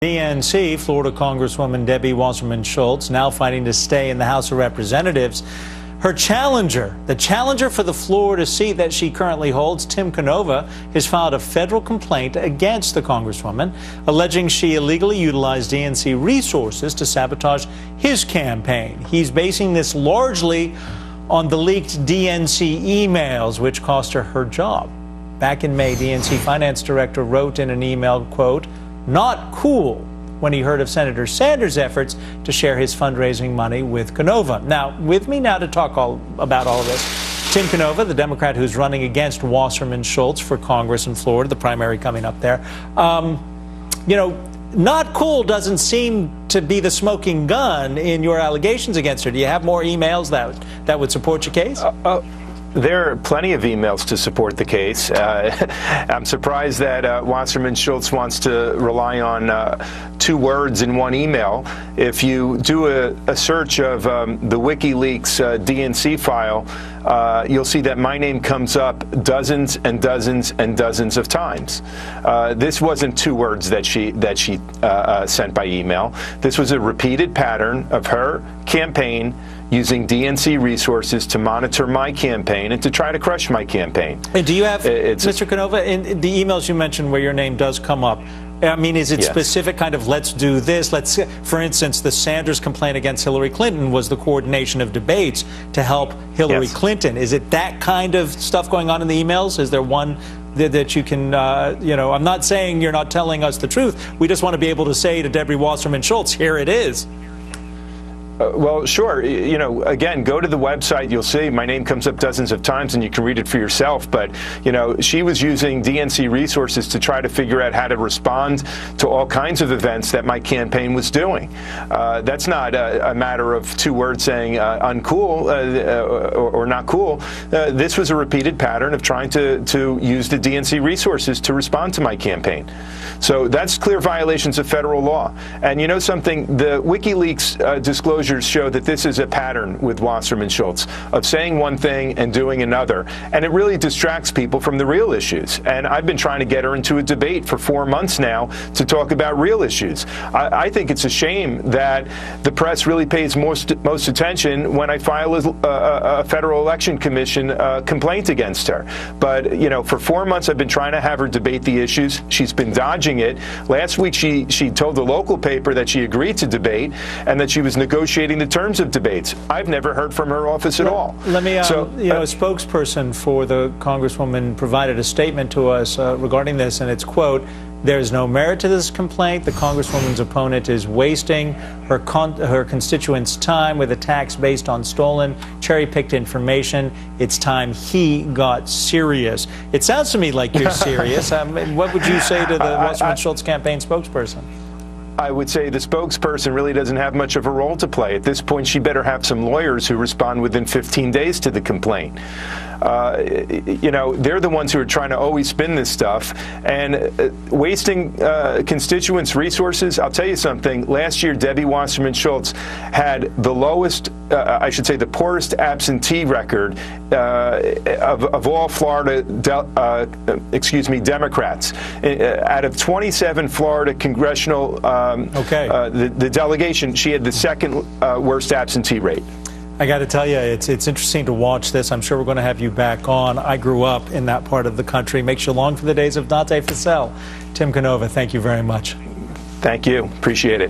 DNC, Florida Congresswoman Debbie Wasserman Schultz, now fighting to stay in the House of Representatives. Her challenger, the challenger for the Florida seat that she currently holds, Tim Canova, has filed a federal complaint against the Congresswoman, alleging she illegally utilized DNC resources to sabotage his campaign. He's basing this largely on the leaked DNC emails, which cost her her job. Back in May, DNC Finance Director wrote in an email, quote, "Not cool," when he heard of Senator Sanders' efforts to share his fundraising money with Canova. Now, with me now to talk about all of this, Tim Canova, the Democrat who's running against Wasserman Schultz for Congress in Florida, the primary coming up there. Not cool doesn't seem to be the smoking gun in your allegations against her. Do you have more emails that would support your case? There are plenty of emails to support the case. I'm surprised that Wasserman Schultz wants to rely on 2 words in one email. If you do a search of the WikiLeaks DNC file, you'll see that my name comes up dozens and dozens and dozens of times. This wasn't 2 words that she sent by email. This was a repeated pattern of her campaign using DNC resources to monitor my campaign and to try to crush my campaign. And do you have, Mr. Canova, in the emails you mentioned where your name does come up, I mean, is it specific kind of let's do this? For instance, the Sanders complaint against Hillary Clinton was the coordination of debates to help Hillary Clinton. Is it that kind of stuff going on in the emails? Is there one that you can, I'm not saying you're not telling us the truth. We just want to be able to say to Debbie Wasserman Schultz, here it is. Well, sure. Again, go to the website. You'll see my name comes up dozens of times, and you can read it for yourself. But, she was using DNC resources to try to figure out how to respond to all kinds of events that my campaign was doing. That's not a matter of 2 words saying uncool or not cool. This was a repeated pattern of trying to use the DNC resources to respond to my campaign. So that's clear violations of federal law. And you know something? The WikiLeaks disclosures show that this is a pattern with Wasserman Schultz of saying one thing and doing another. And it really distracts people from the real issues. And I've been trying to get her into a debate for 4 months now to talk about real issues. I think it's a shame that the press really pays most attention when I file a Federal Election Commission complaint against her. But, for 4 months I've been trying to have her debate the issues. She's been dodging it. Last week she told the local paper that she agreed to debate and that she was negotiating the terms of debates. I've never heard from her office at all. Let me, a spokesperson for the Congresswoman provided a statement to us regarding this, and it's, quote, "There's no merit to this complaint. The Congresswoman's opponent is wasting her constituents' time with attacks based on stolen, cherry-picked information. It's time he got serious." It sounds to me like you're serious. What would you say to the Wasserman Schultz campaign spokesperson? I would say the spokesperson really doesn't have much of a role to play. At this point, she better have some lawyers who respond within 15 days to the complaint. They're the ones who are trying to always spin this stuff and wasting constituents' resources. I'll tell you something. Last year, Debbie Wasserman Schultz had the lowest, the poorest absentee record of all Florida, Democrats. Out of 27 Florida congressional, the delegation, she had the 2nd worst absentee rate. I got to tell you, it's interesting to watch this. I'm sure we're going to have you back on. I grew up in that part of the country. Makes you long for the days of Dante Facel. Tim Canova, thank you very much. Thank you. Appreciate it.